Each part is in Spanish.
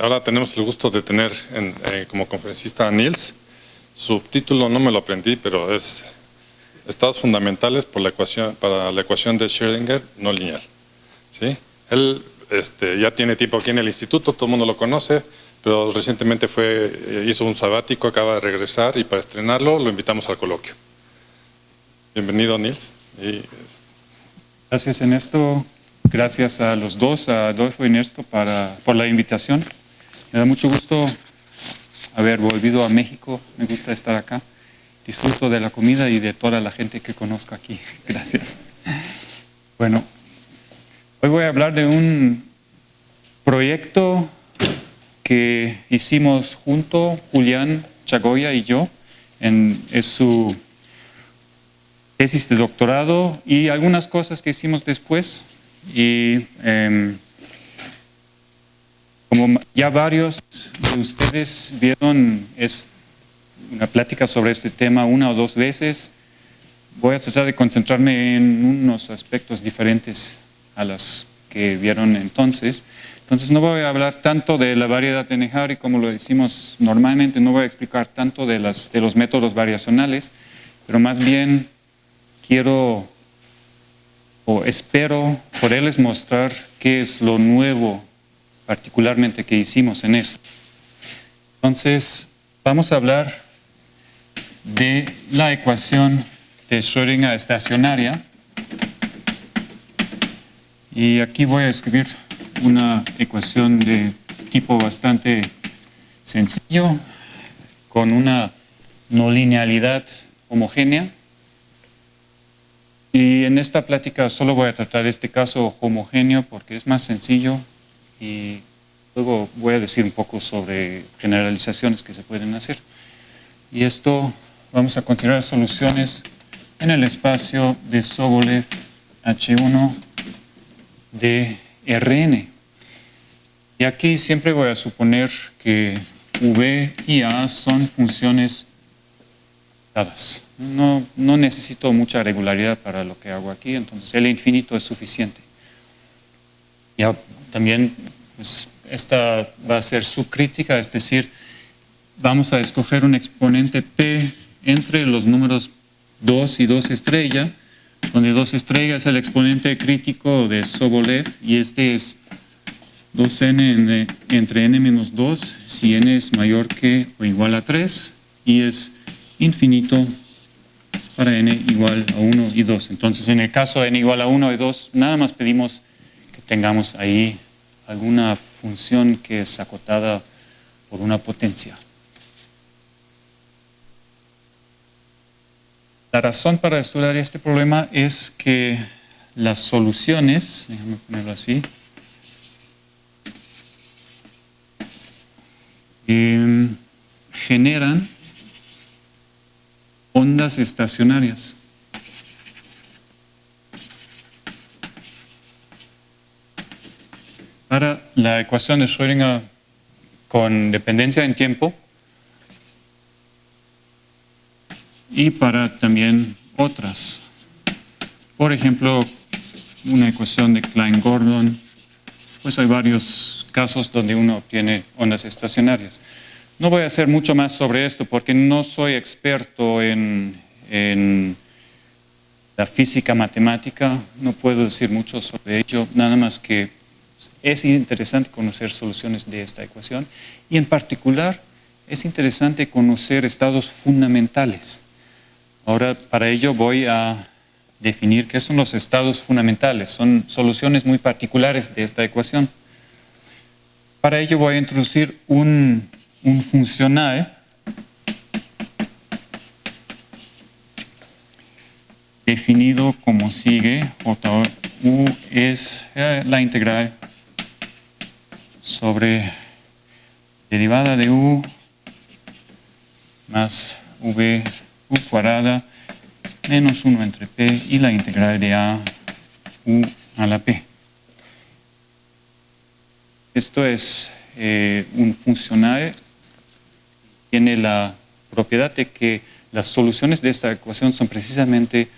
ahora tenemos el gusto de tener como conferencista a Niels. Su título no me lo aprendí, pero es Estados fundamentales para la ecuación de Schrödinger no lineal. ¿Sí? Él ya tiene tiempo aquí en el instituto, todo el mundo lo conoce, pero recientemente hizo un sabático, acaba de regresar y para estrenarlo lo invitamos al coloquio. Bienvenido, Niels. Gracias, Ernesto. Gracias a los dos, a Adolfo y Ernesto, por la invitación. Me da mucho gusto haber volvido a México. Me gusta estar acá. Disfruto de la comida y de toda la gente que conozco aquí. Gracias. Bueno, hoy voy a hablar de un proyecto que hicimos junto, Julián Chagoya y yo. Es su tesis de doctorado y algunas cosas que hicimos después. Y como ya varios de ustedes vieron una plática sobre este tema una o dos veces, voy a tratar de concentrarme en unos aspectos diferentes a los que vieron entonces. Entonces no voy a hablar tanto de la variedad de Néjari como lo decimos normalmente, no voy a explicar tanto de los métodos variacionales, pero más bien quiero o espero poderles mostrar qué es lo nuevo particularmente que hicimos en esto. Entonces vamos a hablar de la ecuación de Schrödinger estacionaria y aquí voy a escribir una ecuación de tipo bastante sencillo con una no linealidad homogénea. Y en esta plática solo voy a tratar este caso homogéneo porque es más sencillo y luego voy a decir un poco sobre generalizaciones que se pueden hacer. Y esto vamos a considerar soluciones en el espacio de Sobolev H1 de Rn. Y aquí siempre voy a suponer que V y A son funciones dadas. No necesito mucha regularidad para lo que hago aquí, entonces el infinito es suficiente. Ya también pues, esta va a ser subcrítica, es decir, vamos a escoger un exponente P entre los números 2 y 2 estrella, donde 2 estrella es el exponente crítico de Sobolev y este es 2n entre n menos 2 si n es mayor que o igual a 3 y es infinito para n igual a 1 y 2. Entonces, en el caso de n igual a 1 y 2, nada más pedimos que tengamos ahí alguna función que es acotada por una potencia. La razón para estudiar este problema es que las soluciones, déjame ponerlo así, generan ondas estacionarias. Para la ecuación de Schrödinger con dependencia en tiempo y para también otras. Por ejemplo, una ecuación de Klein-Gordon, pues hay varios casos donde uno obtiene ondas estacionarias. No voy a hacer mucho más sobre esto porque no soy experto en la física matemática, no puedo decir mucho sobre ello, nada más que es interesante conocer soluciones de esta ecuación y en particular es interesante conocer estados fundamentales. Ahora para ello voy a definir qué son los estados fundamentales, son soluciones muy particulares de esta ecuación. Para ello voy a introducir un funcional definido como sigue. U es la integral sobre derivada de U más V U cuadrada menos 1 entre P y la integral de A U a la P. Esto es un funcional. Tiene la propiedad de que las soluciones de esta ecuación son precisamente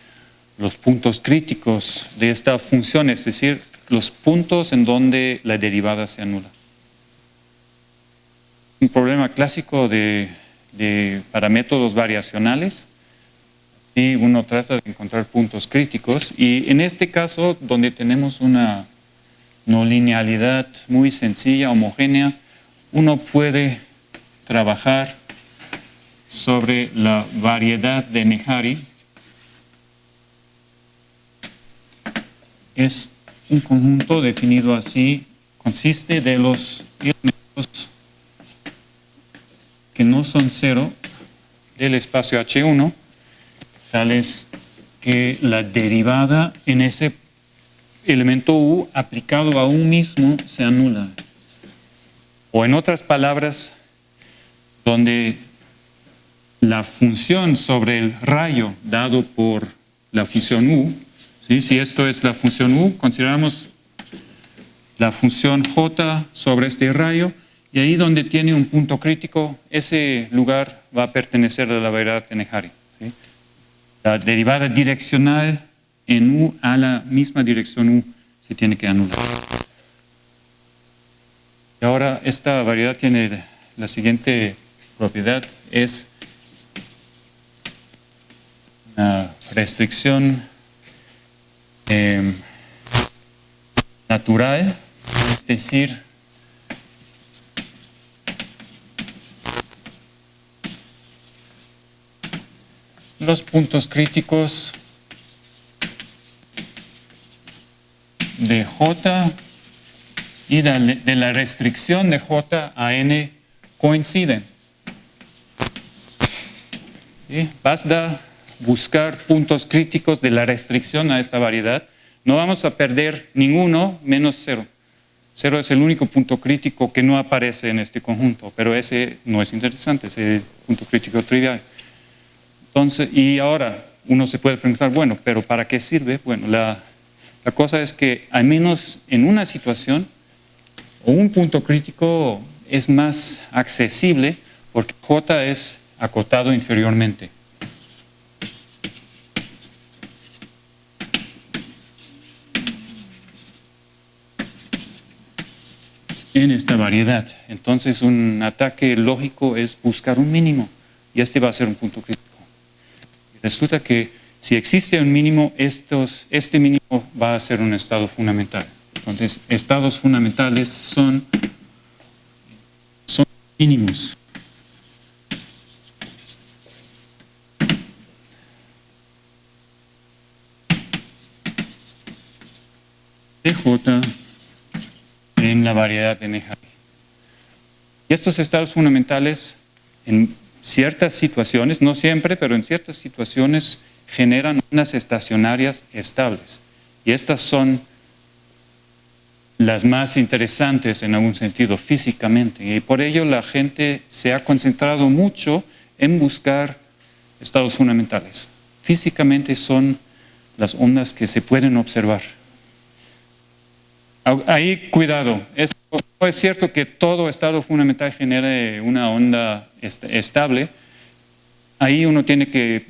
los puntos críticos de esta función, es decir, los puntos en donde la derivada se anula. un problema clásico para métodos variacionales. Así uno trata de encontrar puntos críticos y en este caso, donde tenemos una no linealidad muy sencilla, homogénea, uno puede trabajar sobre la variedad de Nehari. Es un conjunto definido así, consiste de los elementos que no son cero del espacio H1, tales que la derivada en ese elemento U aplicado a un mismo se anula. O en otras palabras, donde la función sobre el rayo dado por la función U, ¿sí? Si esto es la función U, consideramos la función J sobre este rayo, y ahí donde tiene un punto crítico, ese lugar va a pertenecer a la variedad de Nehari. ¿Sí? La derivada direccional en U a la misma dirección U se tiene que anular. Y ahora esta variedad tiene la siguiente propiedad, es una restricción natural, es decir, los puntos críticos de J y de la restricción de J a N coinciden. ¿Sí? Basta buscar puntos críticos de la restricción a esta variedad. No vamos a perder ninguno menos 0. 0 es el único punto crítico que no aparece en este conjunto, pero ese no es interesante, ese punto crítico trivial. Entonces, y ahora uno se puede preguntar, bueno, ¿pero para qué sirve? Bueno, la cosa es que al menos en una situación, un punto crítico es más accesible porque J es acotado inferiormente. En esta variedad. Entonces un ataque lógico es buscar un mínimo y este va a ser un punto crítico. Y resulta que si existe un mínimo, este mínimo va a ser un estado fundamental. Entonces estados fundamentales son mínimos. De J en la variedad de Nehari. Y estos estados fundamentales en ciertas situaciones, no siempre, pero en ciertas situaciones generan unas estacionarias estables. Y estas son las más interesantes en algún sentido físicamente. Y por ello la gente se ha concentrado mucho en buscar estados fundamentales. Físicamente son las ondas que se pueden observar. Ahí, cuidado, no es cierto que todo estado fundamental genere una onda estable. Ahí uno tiene que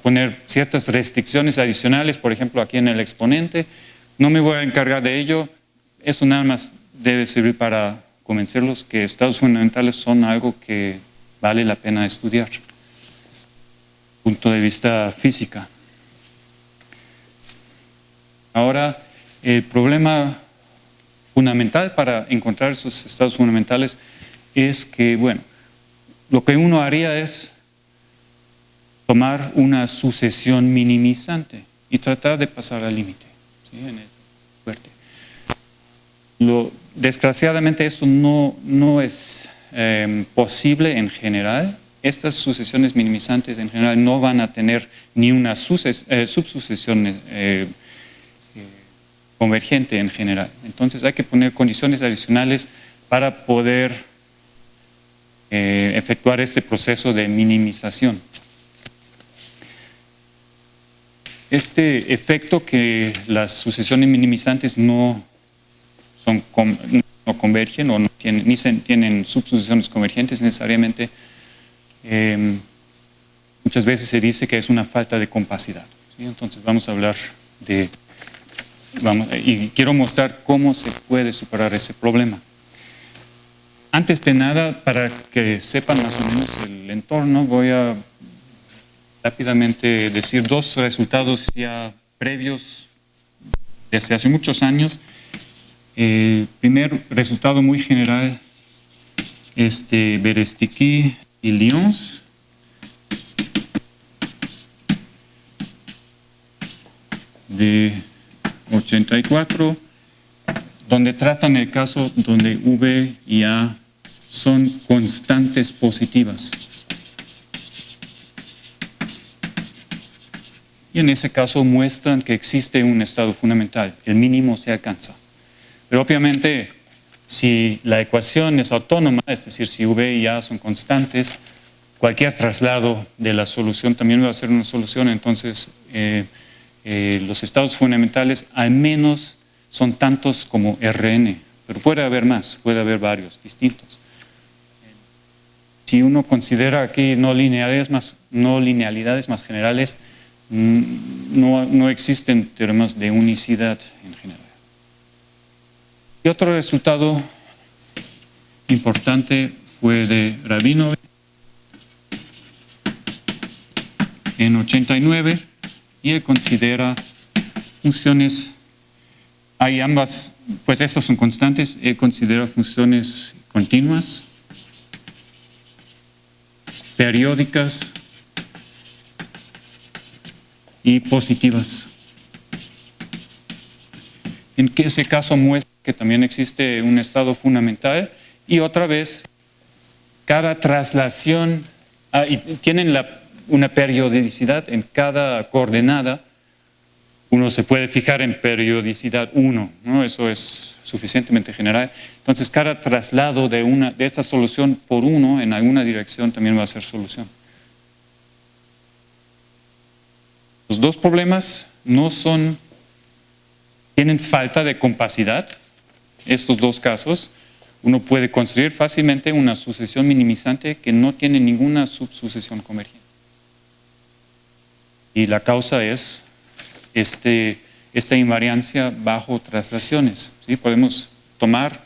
poner ciertas restricciones adicionales, por ejemplo, aquí en el exponente. No me voy a encargar de ello. Eso nada más debe servir para convencerlos que estados fundamentales son algo que vale la pena estudiar. Punto de vista física. Ahora, el problema fundamental para encontrar esos estados fundamentales es que, bueno, lo que uno haría es tomar una sucesión minimizante y tratar de pasar al límite. ¿Sí? Desgraciadamente eso no es posible en general. Estas sucesiones minimizantes en general no van a tener ni una subsucesión convergente en general. Entonces hay que poner condiciones adicionales para poder efectuar este proceso de minimización. Este efecto que las sucesiones minimizantes no convergen o no tienen, ni tienen subsucesiones convergentes necesariamente, muchas veces se dice que es una falta de compacidad. ¿Sí? Entonces vamos a hablar y quiero mostrar cómo se puede superar ese problema. Antes de nada, para que sepan más o menos el entorno, voy a rápidamente decir dos resultados ya previos desde hace muchos años. El primer resultado muy general es de Berestiki y Lyons. De 84, donde tratan el caso donde V y A son constantes positivas. Y en ese caso muestran que existe un estado fundamental, el mínimo se alcanza. Pero obviamente, si la ecuación es autónoma, es decir, si V y A son constantes, cualquier traslado de la solución también va a ser una solución, entonces los estados fundamentales al menos son tantos como Rn, pero puede haber más, puede haber varios distintos. Si uno considera aquí no linealidades más generales, no existen teoremas de unicidad en general. Y otro resultado importante fue de Rabinov en 89, y él considera funciones, hay ambas, pues estas son constantes, él considera funciones continuas, periódicas y positivas. En ese caso muestra que también existe un estado fundamental y otra vez cada traslación, y tienen una periodicidad en cada coordenada. Uno se puede fijar en periodicidad 1, ¿no? Eso es suficientemente general. Entonces, cada traslado de esta solución por 1 en alguna dirección también va a ser solución. Los dos problemas tienen falta de compacidad. Estos dos casos, uno puede construir fácilmente una sucesión minimizante que no tiene ninguna subsucesión convergente. Y la causa es esta invariancia bajo traslaciones, ¿sí? Podemos tomar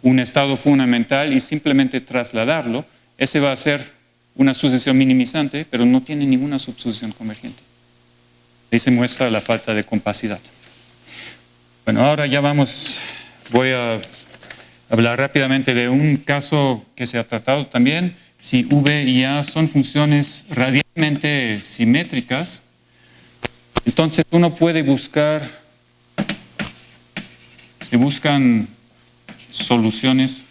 un estado fundamental y simplemente trasladarlo. Ese va a ser una sucesión minimizante, pero no tiene ninguna subsucesión convergente. Ahí se muestra la falta de compacidad. Bueno, ahora ya voy a hablar rápidamente de un caso que se ha tratado también. Si V y A son funciones radialmente simétricas, entonces uno puede se buscan soluciones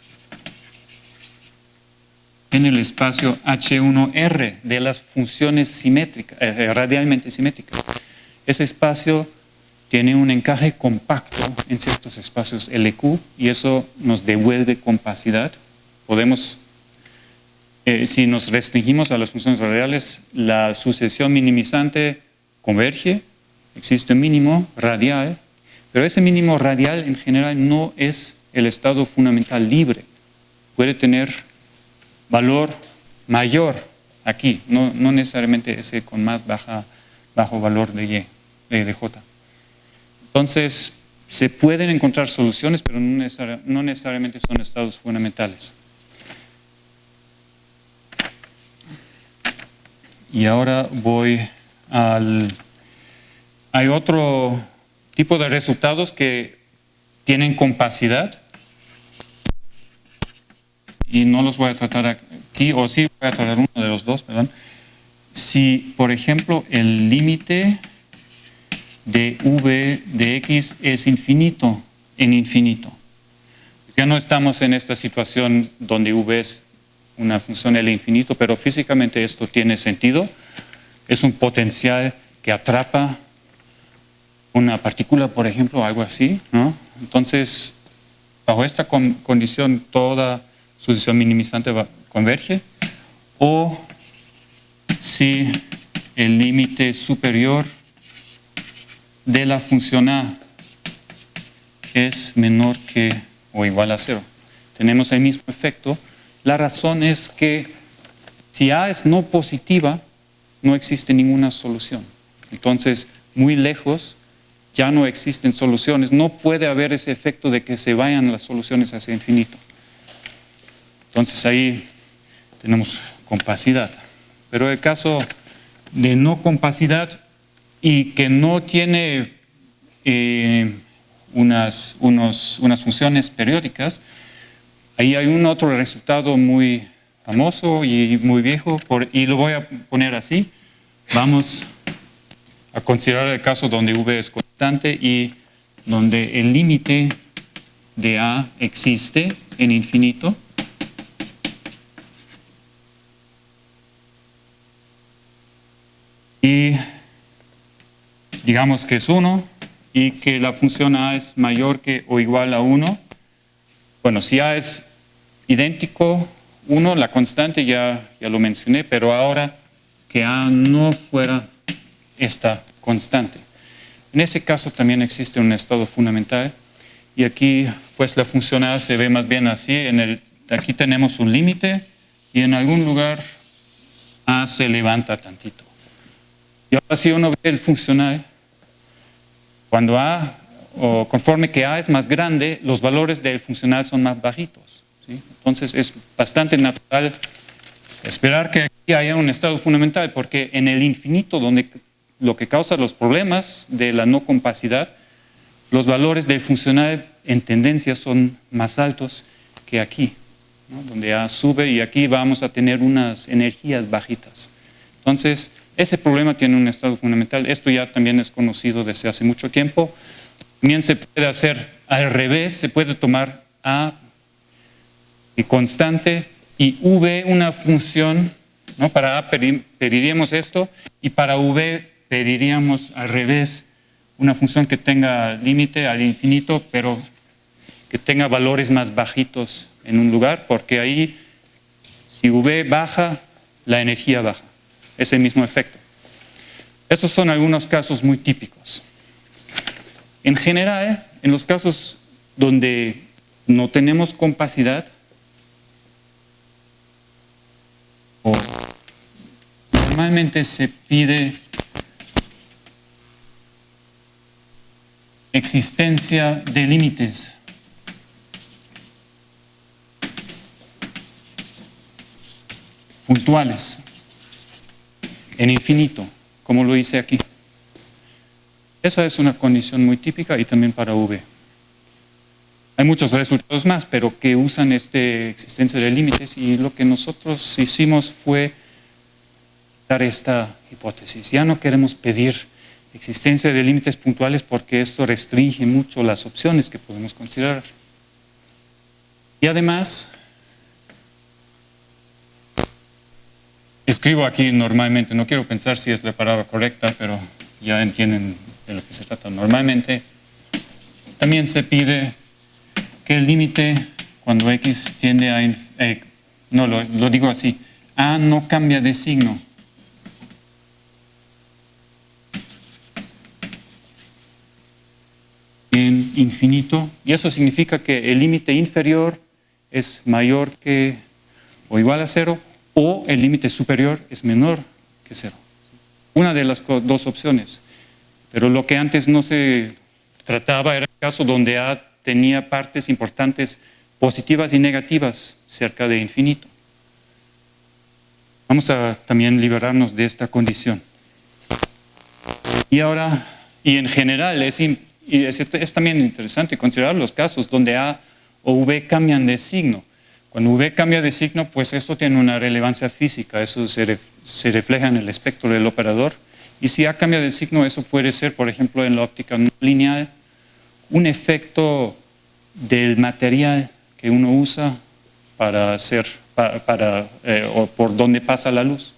en el espacio H1R de las funciones simétricas, radialmente simétricas. Ese espacio tiene un encaje compacto en ciertos espacios LQ y eso nos devuelve compacidad. Podemos, si nos restringimos a las funciones radiales, la sucesión minimizante converge, existe un mínimo radial, pero ese mínimo radial en general no es el estado fundamental libre. Puede tener valor mayor aquí, no necesariamente ese con más bajo valor de J. Entonces, se pueden encontrar soluciones, pero no necesariamente son estados fundamentales. Y ahora hay otro tipo de resultados que tienen compacidad y no los voy a tratar aquí, o sí voy a tratar uno de los dos, perdón. Si, por ejemplo, el límite de V de X es infinito, en infinito. Ya no estamos en esta situación donde V es una función L infinito, pero físicamente esto tiene sentido. Es un potencial que atrapa una partícula, por ejemplo, algo así, ¿no? Entonces, bajo esta condición, toda sucesión minimizante converge. O si el límite superior de la función A es menor que o igual a 0. Tenemos el mismo efecto. La razón es que si A es no positiva, no existe ninguna solución. Entonces, muy lejos, ya no existen soluciones. No puede haber ese efecto de que se vayan las soluciones hacia infinito. Entonces ahí tenemos compacidad. Pero el caso de no compacidad y que no tiene unas funciones periódicas, ahí hay un otro resultado muy famoso y muy viejo, y lo voy a poner así. Vamos a considerar el caso donde V es constante y donde el límite de A existe en infinito. Y digamos que es 1 y que la función A es mayor que o igual a 1. Bueno, si A es idéntico 1, la constante ya lo mencioné, pero ahora que A no fuera esta constante. En ese caso también existe un estado fundamental y aquí pues la función A se ve más bien así. Aquí tenemos un límite y en algún lugar A se levanta tantito. Y ahora si uno ve el funcional, cuando A, o conforme que A es más grande, los valores del funcional son más bajitos, ¿sí? Entonces es bastante natural esperar que aquí haya un estado fundamental, porque en el infinito, donde lo que causa los problemas de la no compacidad, los valores del funcional en tendencia son más altos que aquí, ¿no? Donde A sube y aquí vamos a tener unas energías bajitas. Entonces, ese problema tiene un estado fundamental. Esto ya también es conocido desde hace mucho tiempo. También se puede hacer al revés, se puede tomar A y constante y V una función, ¿no? Para A pediríamos esto y para V pediríamos al revés una función que tenga límite al infinito, pero que tenga valores más bajitos en un lugar, porque ahí si V baja, la energía baja. Es el mismo efecto. Esos son algunos casos muy típicos. En general, en los casos donde no tenemos compacidad, normalmente se pide existencia de límites. Puntuales. En infinito, como lo hice aquí. Esa es una condición muy típica y también para V. Hay muchos resultados más, pero que usan esta existencia de límites y lo que nosotros hicimos fue dar esta hipótesis. Ya no queremos pedir existencia de límites puntuales porque esto restringe mucho las opciones que podemos considerar. Y además, escribo aquí normalmente, no quiero pensar si es la palabra correcta, pero ya entienden de lo que se trata. Normalmente también se pide que el límite cuando X tiende a... no, lo digo así, A no cambia de signo. En infinito, y eso significa que el límite inferior es mayor que o igual a 0, o el límite superior es menor que 0. Una de las dos opciones. Pero lo que antes no se trataba era el caso donde A tenía partes importantes positivas y negativas cerca de infinito. Vamos a también liberarnos de esta condición. Y ahora, y en general, es también interesante considerar los casos donde A o V cambian de signo. Cuando V cambia de signo, pues esto tiene una relevancia física, eso se refleja en el espectro del operador. Y si A cambia de signo, eso puede ser, por ejemplo, en la óptica no lineal, un efecto del material que uno usa para hacer, o por donde pasa la luz.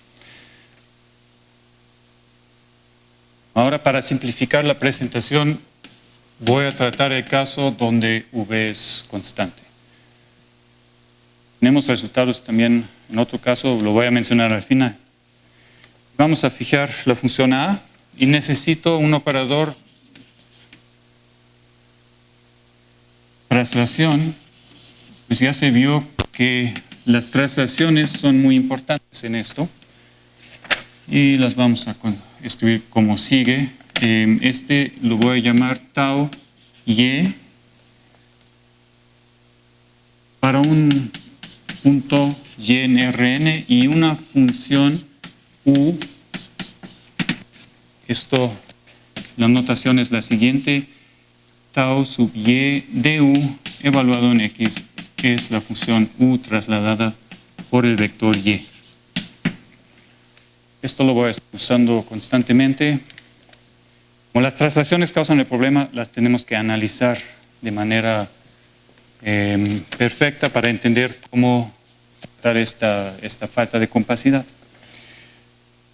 Ahora, para simplificar la presentación, voy a tratar el caso donde V es constante. Tenemos resultados también en otro caso, lo voy a mencionar al final. Vamos a fijar la función A y necesito un operador traslación. Pues ya se vio que las traslaciones son muy importantes en esto y las vamos a escribir como sigue. Este lo voy a llamar tau y para un punto y en Rn y una función u. Esto, la notación es la siguiente: tau sub y du evaluado en x es la función u trasladada por el vector y. Esto lo voy a estar usando constantemente. Como las traslaciones causan el problema, las tenemos que analizar de manera perfecta para entender cómo tratar esta falta de compacidad.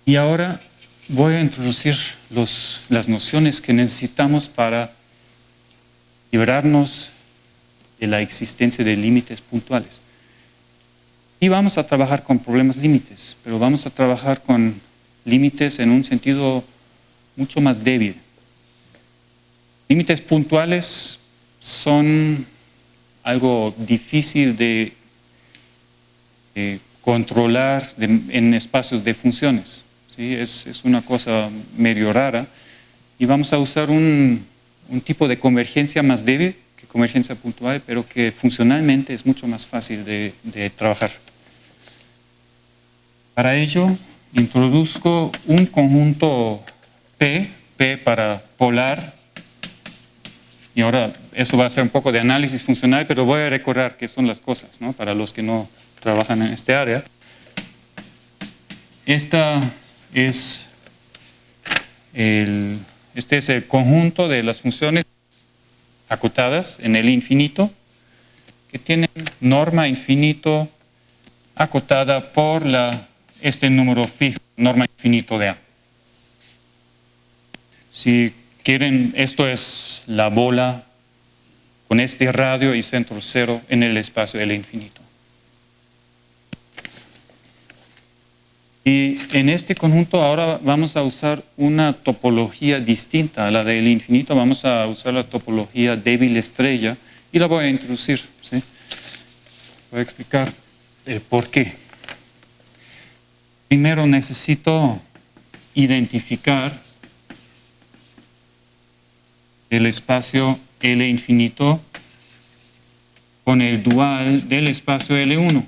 Y ahora voy a introducir las nociones que necesitamos para librarnos de la existencia de límites puntuales. Y vamos a trabajar con problemas límites, pero vamos a trabajar con límites en un sentido mucho más débil. Límites puntuales son algo difícil de controlar en espacios de funciones, ¿sí? Es una cosa medio rara y vamos a usar un tipo de convergencia más débil que convergencia puntual, pero que funcionalmente es mucho más fácil de trabajar. Para ello, introduzco un conjunto P para polar, y ahora eso va a ser un poco de análisis funcional, pero voy a recordar qué son las cosas, ¿no? Para los que no trabajan en este área. Este es el conjunto de las funciones acotadas en el infinito que tienen norma infinito acotada por este número fijo, norma infinito de A. Si quieren, esto es la bola con este radio y centro cero en el espacio L infinito. Y en este conjunto ahora vamos a usar una topología distinta a la del infinito. Vamos a usar la topología débil estrella y la voy a introducir, ¿sí? Voy a explicar el por qué. Primero necesito identificar el espacio L infinito con el dual del espacio L1.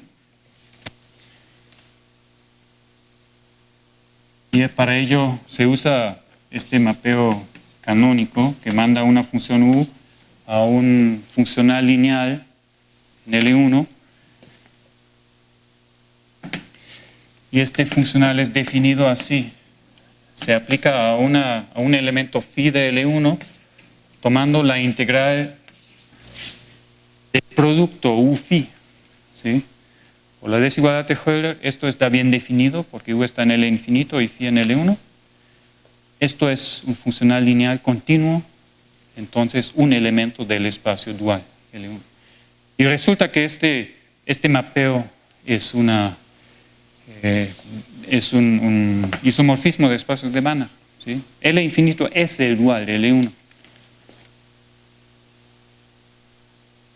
Y para ello se usa este mapeo canónico que manda una función u a un funcional lineal en L1. Y este funcional es definido así. Se aplica a un elemento phi de L1 tomando la integral del producto u phi, ¿sí? Por la desigualdad de Euler, esto está bien definido porque u está en L infinito y phi en L1. Esto es un funcional lineal continuo, entonces un elemento del espacio dual L1. Y resulta que este mapeo es un isomorfismo de espacios de Banach, ¿sí? L infinito es el dual de L1.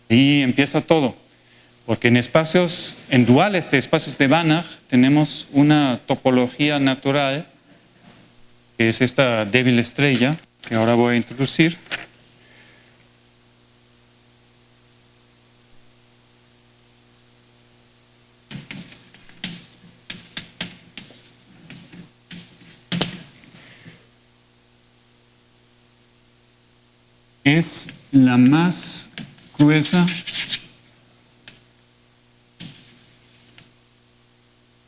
Y empieza todo, porque en duales de espacios de Banach tenemos una topología natural, que es esta débil estrella, que ahora voy a introducir. Es la más gruesa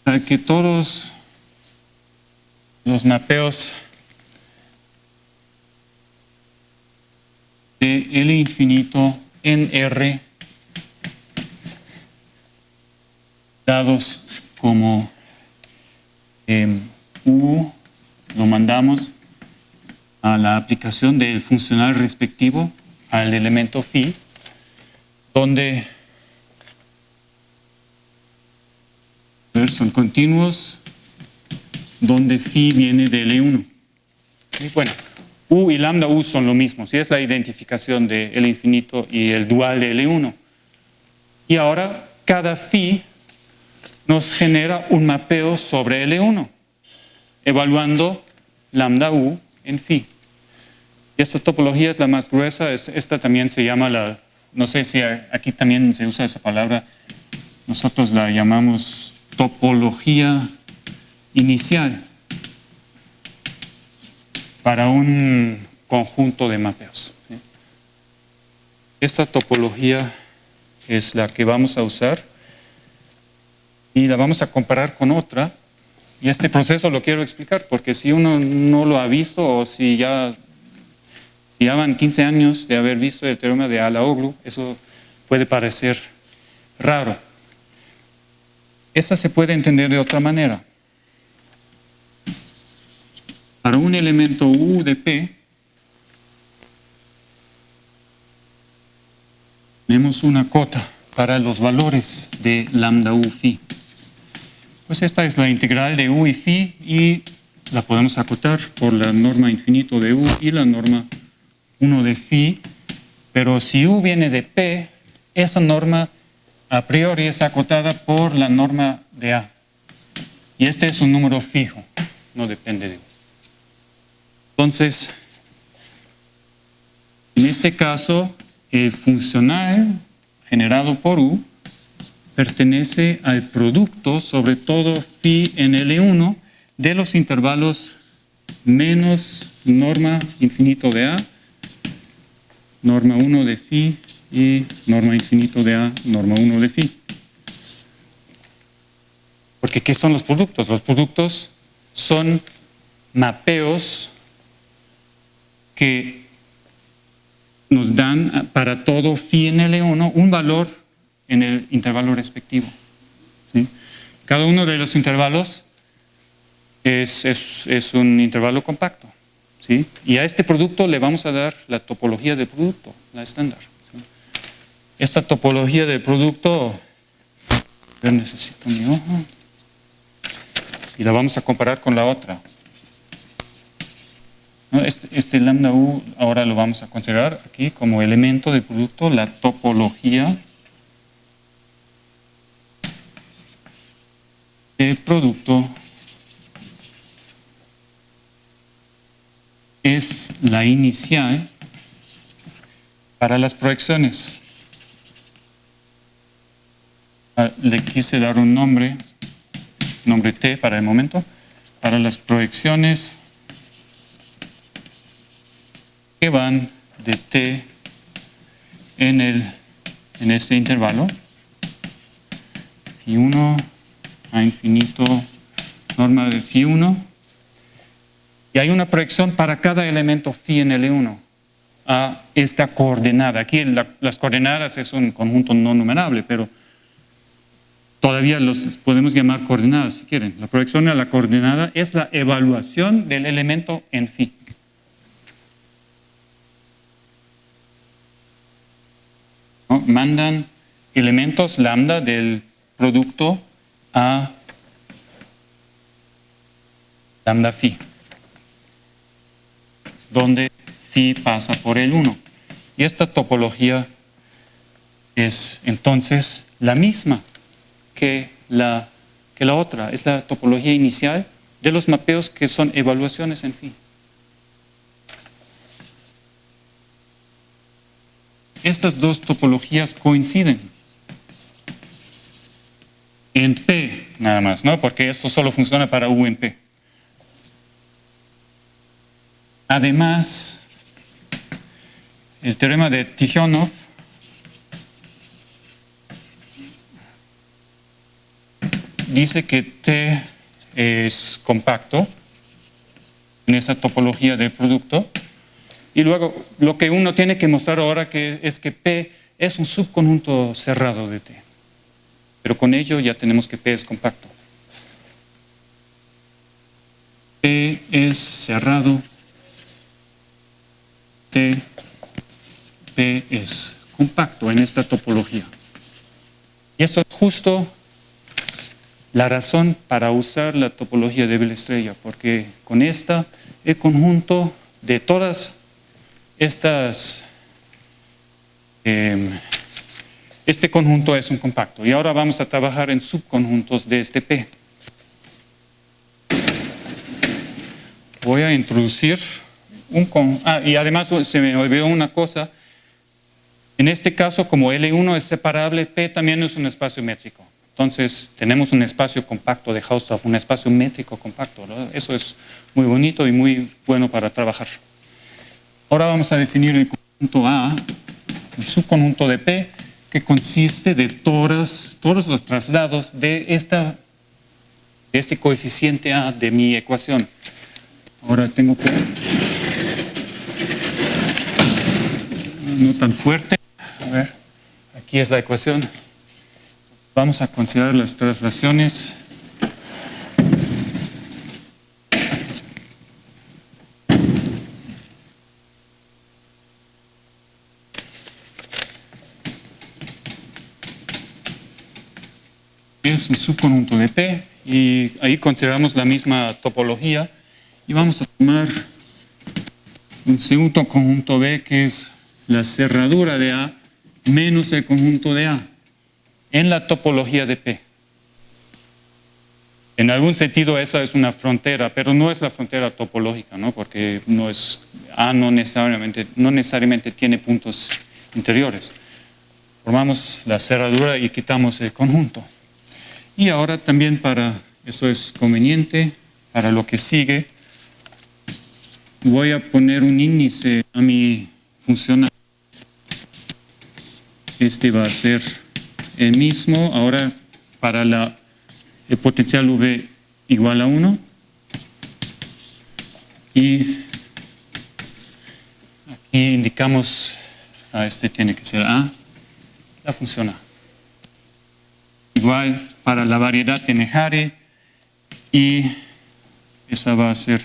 para que todos los mapeos de L infinito en R dados como U lo mandamos a la aplicación del funcional respectivo al elemento phi, donde son continuos, donde phi viene de L1. Y bueno, U y lambda U son lo mismo, ¿sí? Es la identificación de L infinito y el dual de L1. Y ahora cada phi nos genera un mapeo sobre L1, evaluando lambda U en phi. Y esta topología es la más gruesa, esta también se llama no sé si aquí también se usa esa palabra, nosotros la llamamos topología inicial para un conjunto de mapeos. Esta topología es la que vamos a usar y la vamos a comparar con otra. Y este proceso lo quiero explicar porque si uno no lo ha visto o si ya van 15 años de haber visto el teorema de Alaoglu, eso puede parecer raro. Esta se puede entender de otra manera. Para un elemento U de P, tenemos una cota para los valores de lambda U phi. Pues esta es la integral de U y phi y la podemos acotar por la norma infinito de U y la norma 1 de phi, pero si U viene de P, esa norma a priori es acotada por la norma de A. Y este es un número fijo, no depende de U. Entonces, en este caso, el funcional generado por U pertenece al producto, sobre todo phi en L1, de los intervalos menos norma infinito de A, norma 1 de phi y norma infinito de A, norma 1 de phi. Porque ¿qué son los productos? Los productos son mapeos que nos dan para todo phi en L1 un valor en el intervalo respectivo. ¿Sí? Cada uno de los intervalos es un intervalo compacto. ¿Sí? Y a este producto le vamos a dar la topología del producto, la estándar. ¿Sí? Esta topología del producto, necesito mi hoja, y la vamos a comparar con la otra. Este lambda U ahora lo vamos a considerar aquí como elemento del producto, la topología del producto es la inicial para las proyecciones. Le quise dar un nombre T para el momento, para las proyecciones que van de T en este intervalo, phi 1 a infinito, norma de phi 1, y hay una proyección para cada elemento phi en L1 a esta coordenada. Aquí las coordenadas es un conjunto no numerable, pero todavía los podemos llamar coordenadas si quieren. La proyección a la coordenada es la evaluación del elemento en phi. ¿No? Mandan elementos lambda del producto a lambda phi, donde phi pasa por el 1. Y esta topología es entonces la misma que la otra. Es la topología inicial de los mapeos que son evaluaciones en phi. Estas dos topologías coinciden en P nada más, ¿no? Porque esto solo funciona para U en P. Además, el teorema de Tikhonov dice que T es compacto en esa topología del producto. Y luego lo que uno tiene que mostrar ahora es que P es un subconjunto cerrado de T. Pero con ello ya tenemos que P es compacto. P es cerrado. T, P es compacto en esta topología. Y esto es justo la razón para usar la topología de Bell estrella, porque con esta, el conjunto de todas estas, este conjunto es un compacto. Y ahora vamos a trabajar en subconjuntos de este P. Voy a introducir y además se me olvidó una cosa. En este caso, como L1 es separable, P también es un espacio métrico. Entonces, tenemos un espacio compacto de Hausdorff, un espacio métrico compacto, ¿no? Eso es muy bonito y muy bueno para trabajar. Ahora vamos a definir el conjunto A, el subconjunto de P, que consiste de todos los traslados de este coeficiente A de mi ecuación. Ahora tengo que... No tan fuerte. A ver, aquí es la ecuación. Vamos a considerar las traslaciones. Es un subconjunto de P y ahí consideramos la misma topología y vamos a tomar un segundo conjunto B que es la cerradura de A menos el conjunto de A en la topología de P. En algún sentido esa es una frontera, pero no es la frontera topológica, ¿no? Porque A no necesariamente tiene puntos interiores. Formamos la cerradura y quitamos el conjunto. Y ahora también eso es conveniente, para lo que sigue, voy a poner un índice a mi función. Este va a ser el mismo. Ahora para el potencial V igual a 1. Y aquí indicamos, este tiene que ser A, la función A. Igual para la variedad de Néjare y esa va a ser,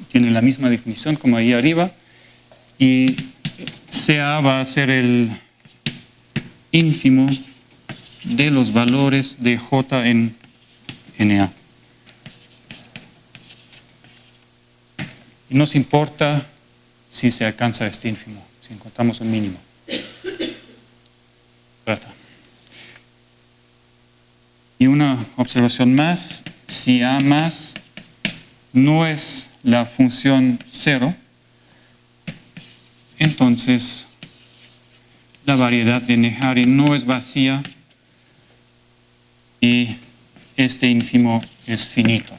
tiene la misma definición como ahí arriba y CA va a ser el ínfimo de los valores de J en NA. Y nos importa si se alcanza este ínfimo, si encontramos un mínimo. Trata. Y una observación más, si A más no es la función 0, entonces la variedad de Néjare no es vacía y este ínfimo es finito.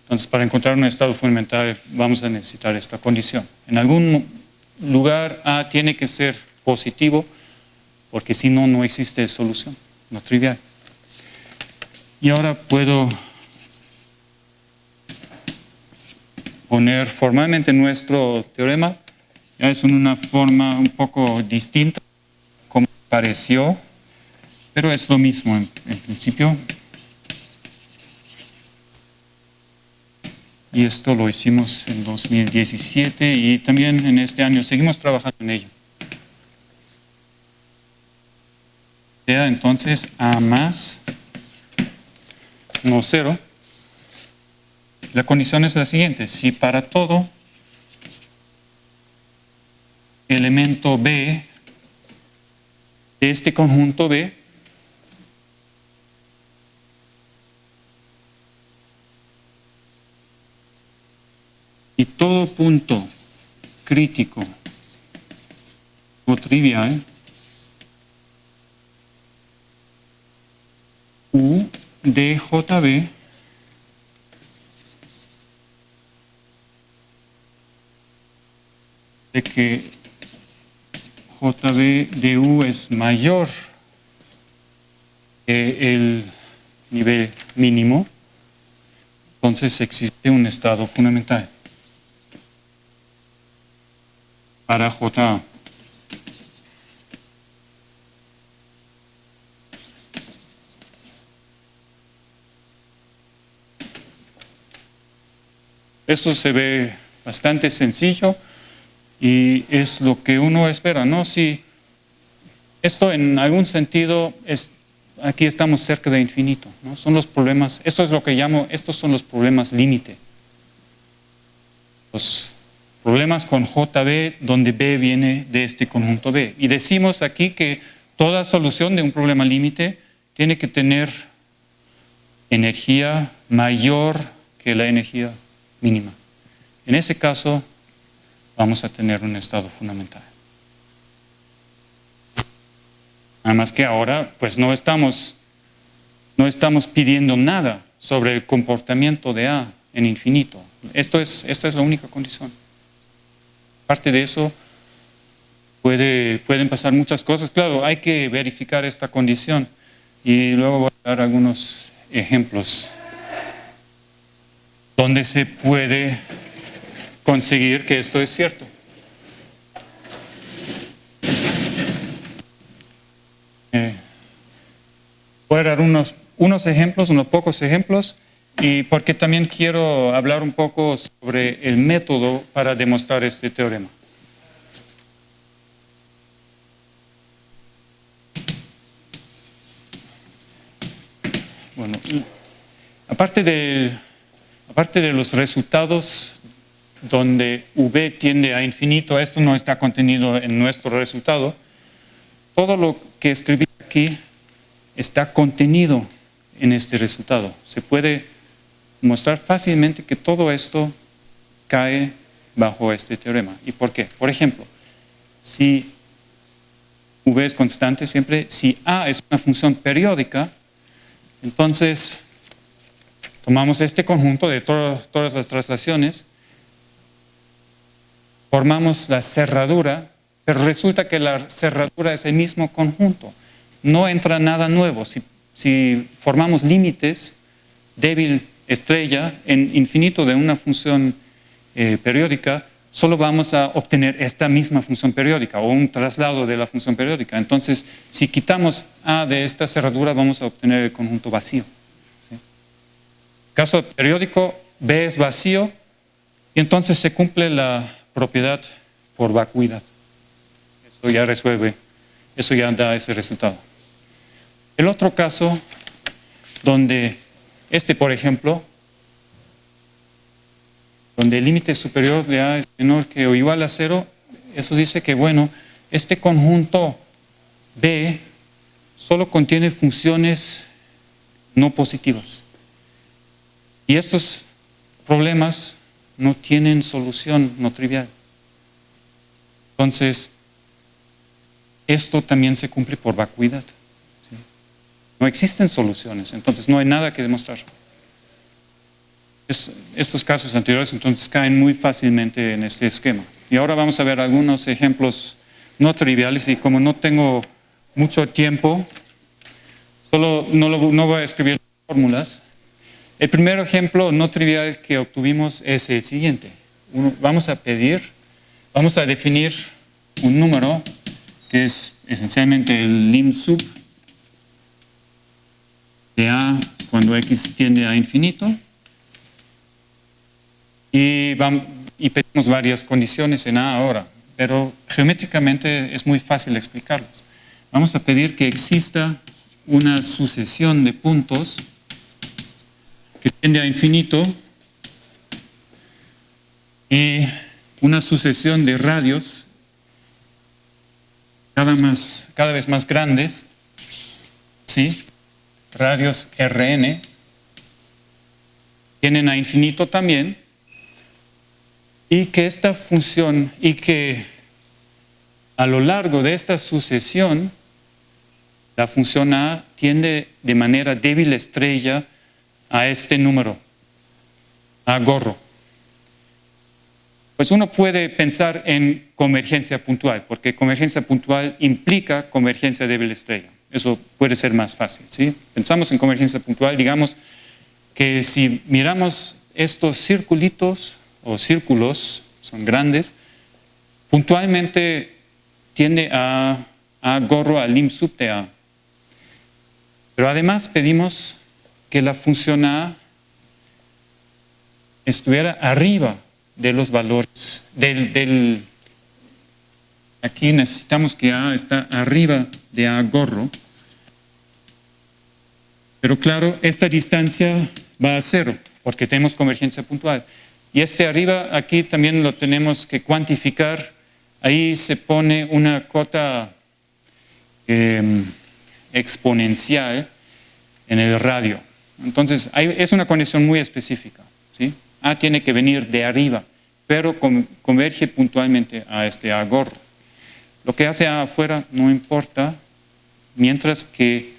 Entonces, para encontrar un estado fundamental vamos a necesitar esta condición. En algún lugar A tiene que ser positivo porque si no, no existe solución, no trivial. Y ahora puedo poner formalmente nuestro teorema. Ya es en una forma un poco distinta, como pareció, pero es lo mismo en principio. Y esto lo hicimos en 2017 y también en este año seguimos trabajando en ello. Sea entonces A más no 0. La condición es la siguiente: si para todo elemento B de este conjunto B y todo punto crítico o trivial U de JB de que JB de U es mayor que el nivel mínimo, entonces existe un estado fundamental para JA. Eso se ve bastante sencillo y es lo que uno espera, ¿no? Si esto en algún sentido aquí estamos cerca de infinito, ¿no? Son los problemas, esto es lo que llamo, estos son los problemas límite. Los problemas con JB donde B viene de este conjunto B. Y decimos aquí que toda solución de un problema límite tiene que tener energía mayor que la energía mínima. En ese caso, vamos a tener un estado fundamental. Nada más que ahora, pues no estamos No estamos pidiendo nada sobre el comportamiento de A en infinito. Esta es la única condición. Aparte de eso, pueden pasar muchas cosas. Claro, hay que verificar esta condición y luego voy a dar algunos ejemplos donde se puede conseguir que esto es cierto. Voy a dar unos ejemplos, unos pocos ejemplos, y porque también quiero hablar un poco sobre el método para demostrar este teorema. Bueno, aparte de los resultados donde V tiende a infinito, esto no está contenido en nuestro resultado, todo lo que escribí aquí está contenido en este resultado. Se puede mostrar fácilmente que todo esto cae bajo este teorema. ¿Y por qué? Por ejemplo, si V es constante siempre, si A es una función periódica, entonces tomamos este conjunto de todas las traslaciones, formamos la cerradura, pero resulta que la cerradura es el mismo conjunto. No entra nada nuevo. Si formamos límites, débil, estrella, en infinito de una función periódica, solo vamos a obtener esta misma función periódica o un traslado de la función periódica. Entonces, si quitamos A de esta cerradura, vamos a obtener el conjunto vacío. ¿Sí? Caso periódico, B es vacío y entonces se cumple la propiedad por vacuidad. Eso ya resuelve, eso ya da ese resultado. El otro caso, donde por ejemplo, donde el límite superior de A es menor que o igual a 0, eso dice que, bueno, este conjunto B solo contiene funciones no positivas. Y estos problemas no tienen solución no trivial. Entonces, esto también se cumple por vacuidad. No existen soluciones, entonces no hay nada que demostrar. Estos casos anteriores entonces caen muy fácilmente en este esquema. Y ahora vamos a ver algunos ejemplos no triviales y como no tengo mucho tiempo, no voy a escribir fórmulas. El primer ejemplo no trivial que obtuvimos es el siguiente. Vamos a definir un número que es esencialmente el lim sub de A cuando X tiende a infinito y pedimos varias condiciones en A ahora, pero geométricamente es muy fácil explicarlas. Vamos a pedir que exista una sucesión de puntos que tiende a infinito y una sucesión de radios cada vez más grandes, ¿sí? Radios Rn, tienden a infinito también, y que esta función, y que a lo largo de esta sucesión, la función A tiende de manera débil estrella a este número, a gorro. Pues uno puede pensar en convergencia puntual, porque convergencia puntual implica convergencia débil estrella. Eso puede ser más fácil, ¿sí? Pensamos en convergencia puntual, digamos que si miramos estos circulitos o círculos, son grandes, puntualmente tiende a gorro al lim sub de A. Pero además pedimos que la función A estuviera arriba de los valores aquí necesitamos que A está arriba de A gorro. Pero claro, esta distancia va a 0, porque tenemos convergencia puntual. Y arriba, aquí también lo tenemos que cuantificar. Ahí se pone una cota exponencial en el radio. Entonces, es una condición muy específica, ¿sí? A tiene que venir de arriba, pero converge puntualmente a A gorro. Lo que hace A afuera no importa, mientras que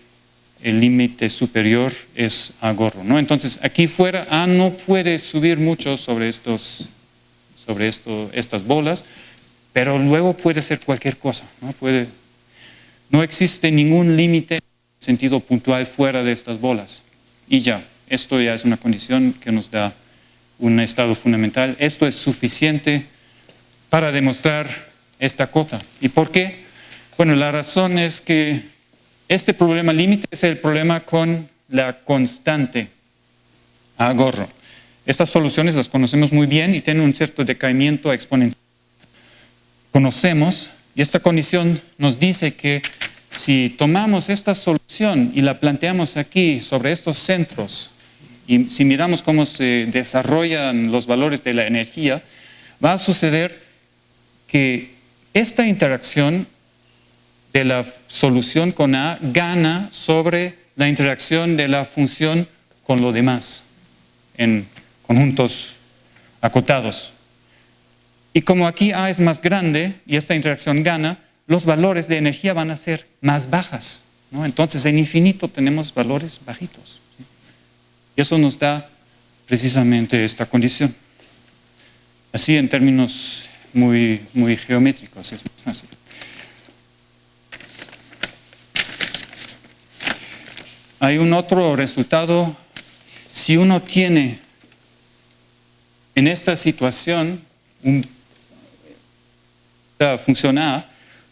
el límite superior es A gorro, ¿no? Entonces, aquí fuera A no puede subir mucho sobre estas bolas, pero luego puede ser cualquier cosa, ¿no? No existe ningún límite en sentido puntual fuera de estas bolas. Y ya, esto ya es una condición que nos da un estado fundamental. Esto es suficiente para demostrar esta cota. ¿Y por qué? Bueno, la razón es que este problema límite es el problema con la constante A gorro. Estas soluciones las conocemos muy bien y tienen un cierto decaimiento exponencial. Conocemos, y esta condición nos dice que si tomamos esta solución y la planteamos aquí sobre estos centros, y si miramos cómo se desarrollan los valores de la energía, va a suceder que esta interacción de la solución con A gana sobre la interacción de la función con lo demás en conjuntos acotados. Y como aquí A es más grande y esta interacción gana, los valores de energía van a ser más bajas, ¿no? Entonces en infinito tenemos valores bajitos, ¿sí? Y eso nos da precisamente esta condición. Así en términos muy geométricos es más fácil. Hay un otro resultado. Si uno tiene en esta situación esta función A,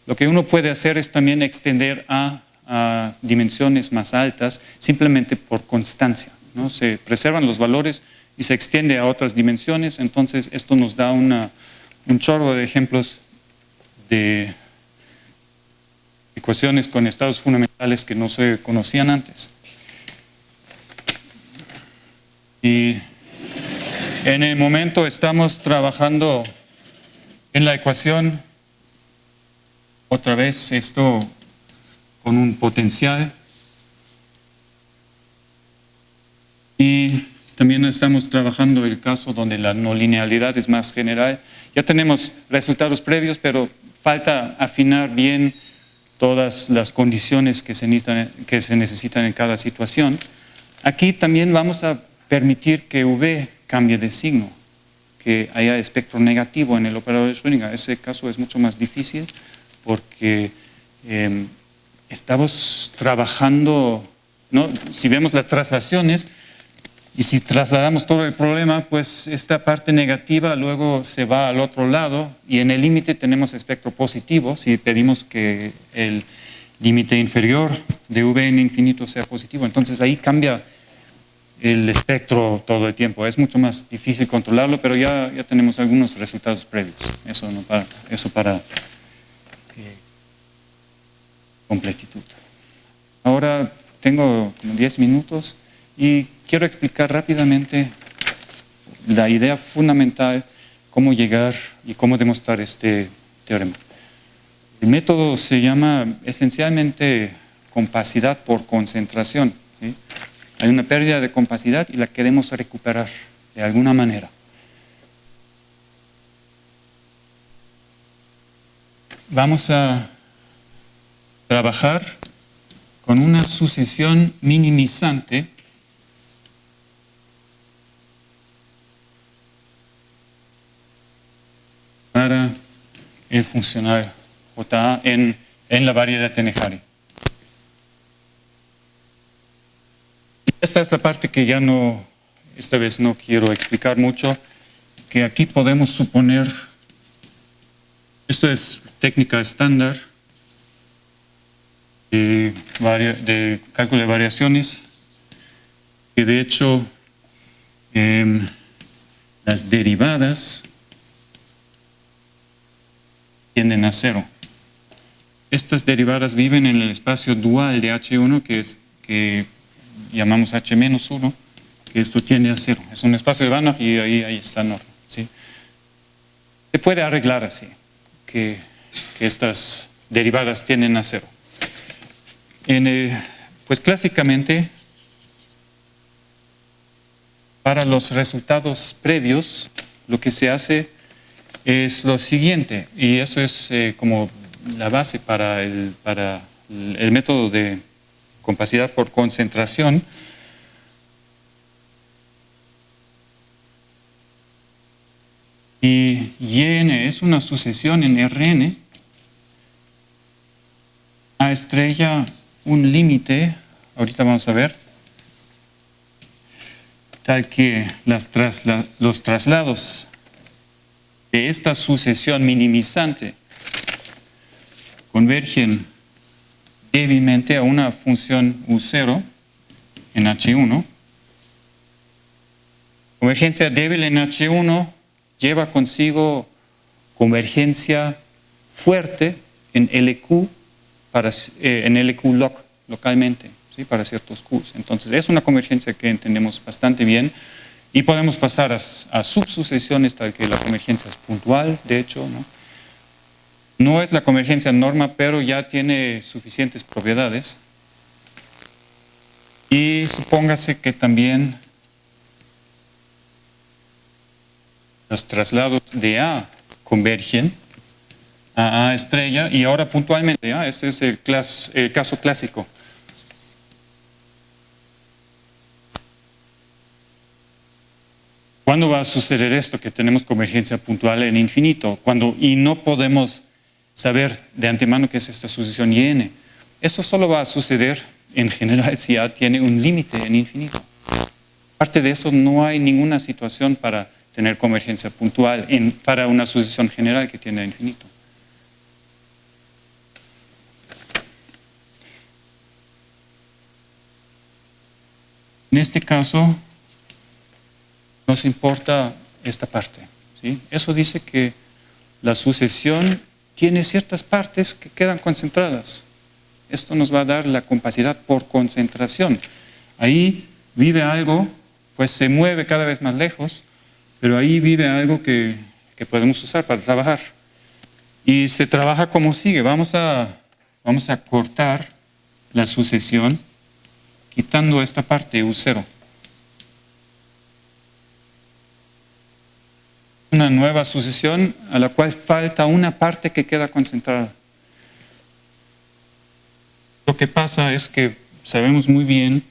lo que uno puede hacer es también extender A a dimensiones más altas simplemente por constancia, ¿no? Se preservan los valores y se extiende a otras dimensiones. Entonces esto nos da un chorro de ejemplos de ecuaciones con estados fundamentales que no se conocían antes. Y en el momento estamos trabajando en la ecuación, otra vez esto con un potencial. Y también estamos trabajando el caso donde la no linealidad es más general. Ya tenemos resultados previos, pero falta afinar bien todas las condiciones que se necesitan en cada situación. Aquí también vamos a permitir que V cambie de signo, que haya espectro negativo en el operador de Schrödinger. Ese caso es mucho más difícil porque estamos trabajando, ¿no? Si vemos las traslaciones y si trasladamos todo el problema, pues esta parte negativa luego se va al otro lado y en el límite tenemos espectro positivo. Si pedimos que el límite inferior de V en infinito sea positivo, entonces ahí cambia el espectro todo el tiempo. Es mucho más difícil controlarlo, pero ya tenemos algunos resultados previos. Eso para completitud. Ahora tengo 10 minutos y quiero explicar rápidamente la idea fundamental, cómo llegar y cómo demostrar este teorema. El método se llama esencialmente compacidad por concentración, ¿sí? Hay una pérdida de compacidad y la queremos recuperar de alguna manera. Vamos a trabajar con una sucesión minimizante para el funcional JA en la variedad Tinehari. Esta es la parte que esta vez no quiero explicar mucho, que aquí podemos suponer, esto es técnica estándar de cálculo de variaciones, que de hecho las derivadas tienden a cero. Estas derivadas viven en el espacio dual de H1, que llamamos H-1, que esto tiende a cero. Es un espacio de Banach y ahí está norma, ¿sí? Se puede arreglar así, que estas derivadas tienden a cero. Pues clásicamente, para los resultados previos, lo que se hace es lo siguiente, y eso es como la base para el método de compacidad por concentración. Y YN es una sucesión en Rn. A estrella un límite, ahorita vamos a ver, tal que los traslados de esta sucesión minimizante convergen débilmente a una función U0 en H1. Convergencia débil en H1 lleva consigo convergencia fuerte en LQ, en LQ localmente, ¿sí? Para ciertos Qs. Entonces es una convergencia que entendemos bastante bien y podemos pasar a subsucesiones tal que la convergencia es puntual, de hecho, ¿no? No es la convergencia norma, pero ya tiene suficientes propiedades. Y supóngase que también los traslados de A convergen a A estrella, y ahora puntualmente, este es el caso clásico. ¿Cuándo va a suceder esto? Que tenemos convergencia puntual en infinito, y no podemos saber de antemano qué es esta sucesión YN. Eso solo va a suceder en general si A tiene un límite en infinito. Aparte de eso, no hay ninguna situación para tener convergencia puntual para una sucesión general que tiene infinito. En este caso, nos importa esta parte, ¿sí? Eso dice que la sucesión tiene ciertas partes que quedan concentradas. Esto nos va a dar la compacidad por concentración. Ahí vive algo, pues se mueve cada vez más lejos, pero ahí vive algo que podemos usar para trabajar. Y se trabaja como sigue. Vamos a cortar la sucesión quitando esta parte U0. Una nueva sucesión a la cual falta una parte que queda concentrada. Lo que pasa es que sabemos muy bien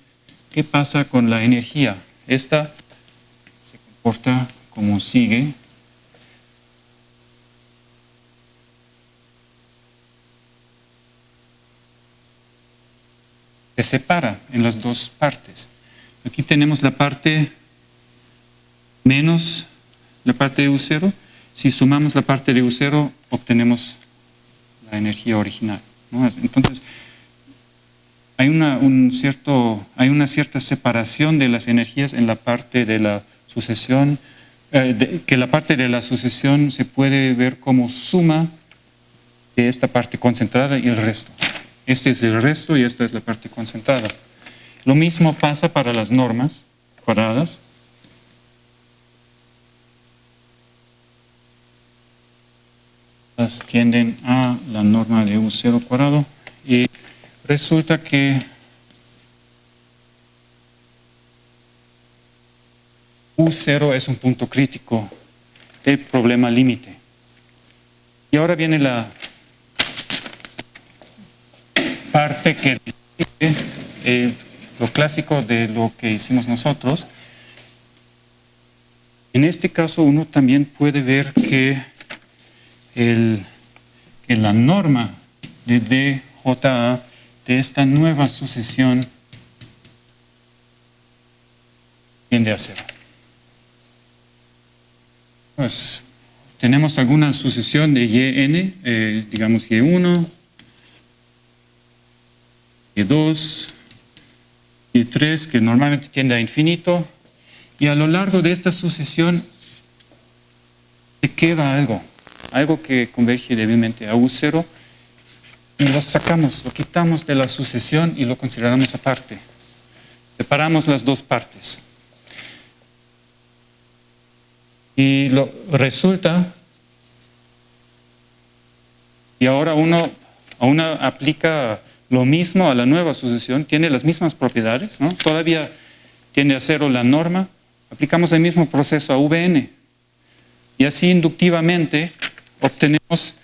qué pasa con la energía. Esta se comporta como sigue. Se separa en las dos partes. Aquí tenemos la parte menos la parte de U0. Si sumamos la parte de U0, obtenemos la energía original, ¿no? Entonces, hay una cierta separación de las energías en la parte de la sucesión, que la parte de la sucesión se puede ver como suma de esta parte concentrada y el resto. Este es el resto y esta es la parte concentrada. Lo mismo pasa para las normas cuadradas. Tienden a la norma de U0 cuadrado y resulta que U0 es un punto crítico del problema límite. Y ahora viene la parte que dice lo clásico de lo que hicimos nosotros. En este caso uno también puede ver que la norma de dJA de esta nueva sucesión tiende a cero. Pues tenemos alguna sucesión de YN, digamos Y1, Y2, Y3, que normalmente tiende a infinito, y a lo largo de esta sucesión se queda algo que converge débilmente a U0, y lo sacamos, lo quitamos de la sucesión y lo consideramos aparte. Separamos las dos partes. Y resulta, y ahora uno aplica lo mismo a la nueva sucesión, tiene las mismas propiedades, ¿no? Todavía tiende a cero la norma, aplicamos el mismo proceso a Vn. Y así inductivamente obtenemos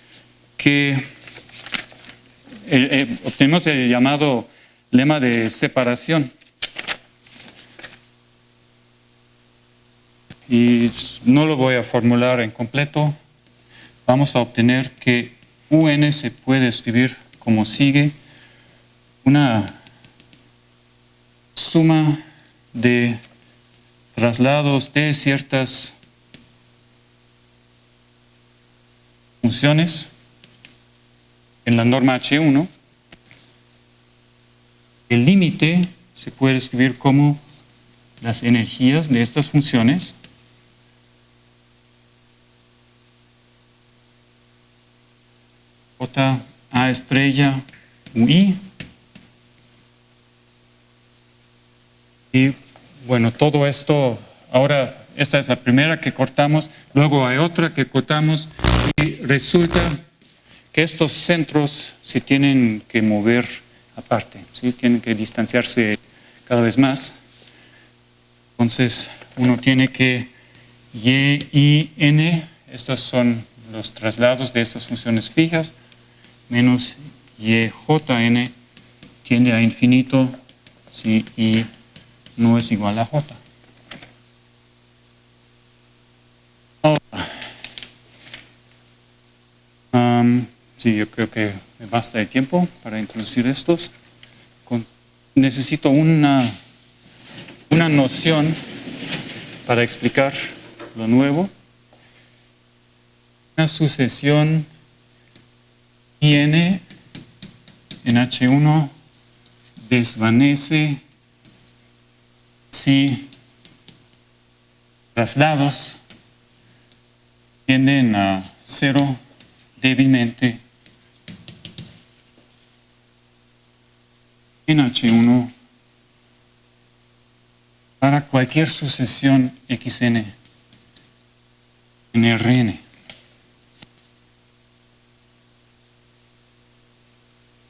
el llamado lema de separación. Y no lo voy a formular en completo. Vamos a obtener que UN se puede escribir como sigue: una suma de traslados de ciertas funciones en la norma H1. El límite se puede escribir como las energías de estas funciones J A estrella UI. Y bueno, todo esto, ahora esta es la primera que cortamos, luego hay otra que cortamos y resulta que estos centros se tienen que mover aparte, ¿sí? Tienen que distanciarse cada vez más. Entonces uno tiene que Y, I, N, estos son los traslados de estas funciones fijas, menos YJN tiende a infinito si I no es igual a J. Sí, yo creo que me basta de tiempo para introducir estos. Necesito una noción para explicar lo nuevo. Una sucesión IN en H1 desvanece si traslados tienden a cero débilmente en H1 para cualquier sucesión XN en Rn.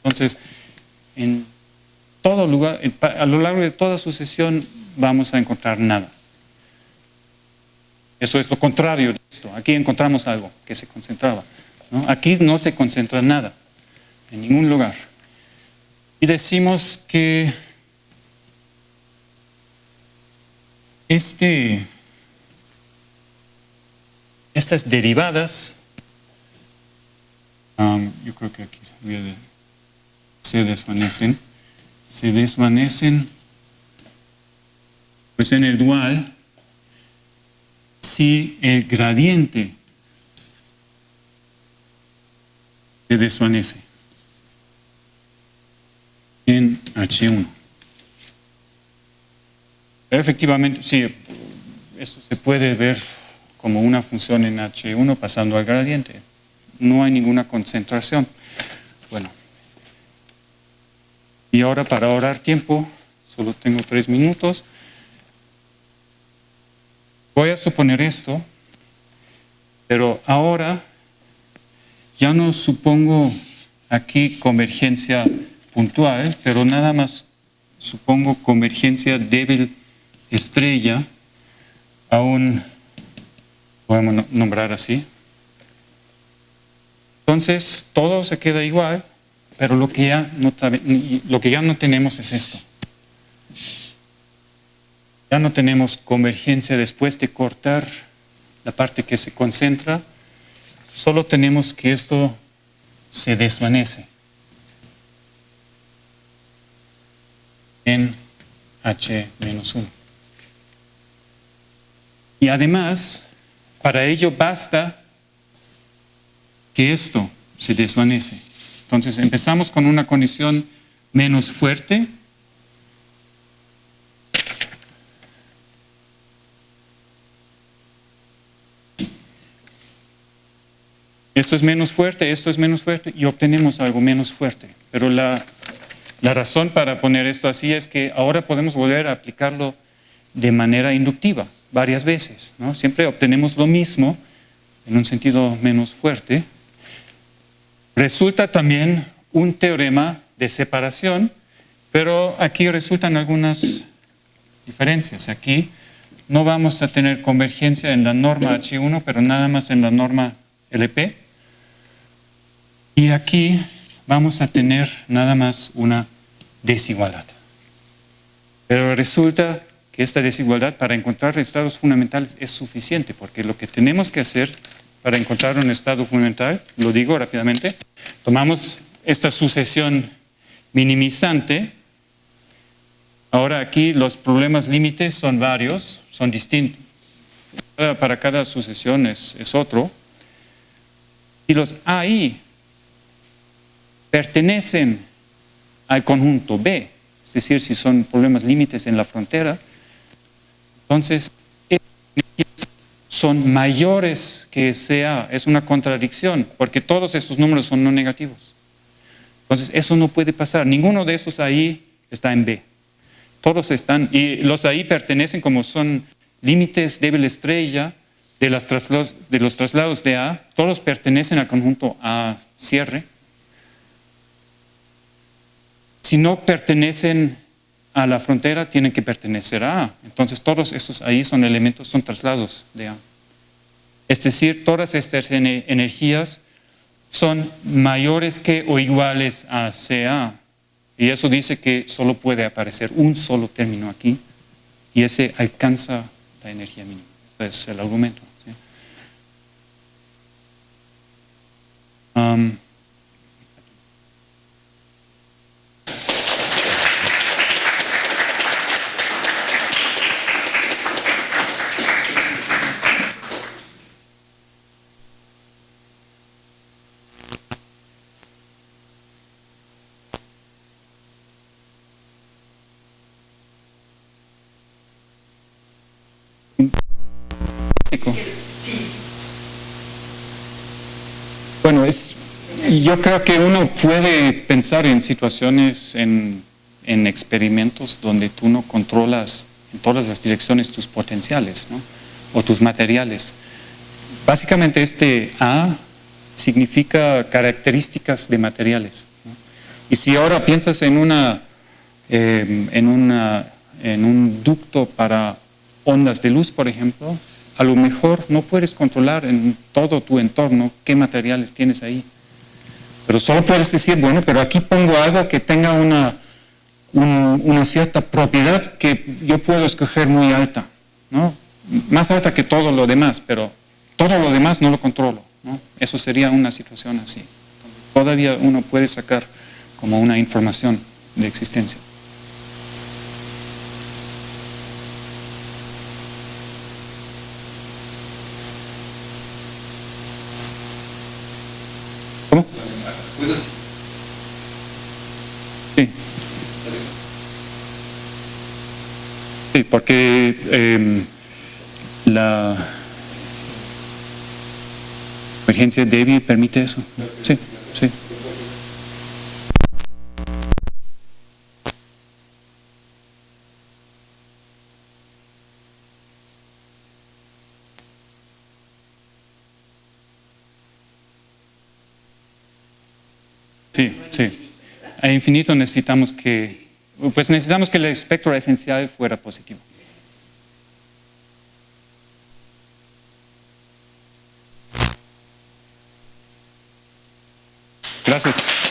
Entonces, en todo lugar, a lo largo de toda sucesión vamos a encontrar nada. Eso es lo contrario de esto. Aquí encontramos algo que se concentraba, ¿no? Aquí no se concentra nada, en ningún lugar. Y decimos que estas derivadas, yo creo que aquí se desvanecen pues en el dual si el gradiente se desvanece en H1. Pero efectivamente, sí, esto se puede ver como una función en H1 pasando al gradiente. No hay ninguna concentración. Bueno. Y ahora, para ahorrar tiempo, solo tengo 3 minutos. Voy a suponer esto, pero ahora ya no supongo aquí convergencia puntual, pero nada más supongo convergencia débil estrella a un, podemos nombrar así. Entonces, todo se queda igual, pero lo que ya no tenemos es esto. Ya no tenemos convergencia después de cortar la parte que se concentra, solo tenemos que esto se desvanece en H-1. Y además, para ello basta que esto se desvanece. Entonces empezamos con una condición menos fuerte. Esto es menos fuerte y obtenemos algo menos fuerte. Pero la razón para poner esto así es que ahora podemos volver a aplicarlo de manera inductiva varias veces, ¿no? Siempre obtenemos lo mismo en un sentido menos fuerte. Resulta también un teorema de separación, pero aquí resultan algunas diferencias. Aquí no vamos a tener convergencia en la norma H1, pero nada más en la norma LP. Y aquí vamos a tener nada más una desigualdad. Pero resulta que esta desigualdad para encontrar estados fundamentales es suficiente, porque lo que tenemos que hacer para encontrar un estado fundamental, lo digo rápidamente, tomamos esta sucesión minimizante. Ahora aquí los problemas límites son varios, son distintos. Para cada sucesión es otro. Y los AI pertenecen al conjunto B, es decir, si son problemas límites en la frontera, entonces son mayores que CA. Es una contradicción, porque todos estos números son no negativos. Entonces, eso no puede pasar. Ninguno de esos ahí está en B. Todos están, y los ahí pertenecen, como son límites débil estrella de los traslados de A, todos pertenecen al conjunto A cierre. Si no pertenecen a la frontera, tienen que pertenecer a A. Entonces, todos estos ahí son elementos, son traslados de A. Es decir, todas estas energías son mayores que o iguales a CA. Y eso dice que solo puede aparecer un solo término aquí, y ese alcanza la energía mínima. Ese es el argumento. ¿Sí? Bueno, yo creo que uno puede pensar en situaciones, en experimentos donde tú no controlas en todas las direcciones tus potenciales, ¿no? O tus materiales. Básicamente este A significa características de materiales, ¿no? Y si ahora piensas en un ducto para ondas de luz, por ejemplo, a lo mejor no puedes controlar en todo tu entorno qué materiales tienes ahí. Pero solo puedes decir, bueno, pero aquí pongo algo que tenga una cierta propiedad que yo puedo escoger muy alta, ¿no? Más alta que todo lo demás, pero todo lo demás no lo controlo, ¿no? Eso sería una situación así. Todavía uno puede sacar como una información de existencia. ¿Cómo? Sí. Sí, porque la emergencia débil permite eso. Sí, sí. Sí, sí. A infinito necesitamos que el espectro esencial fuera positivo. Gracias.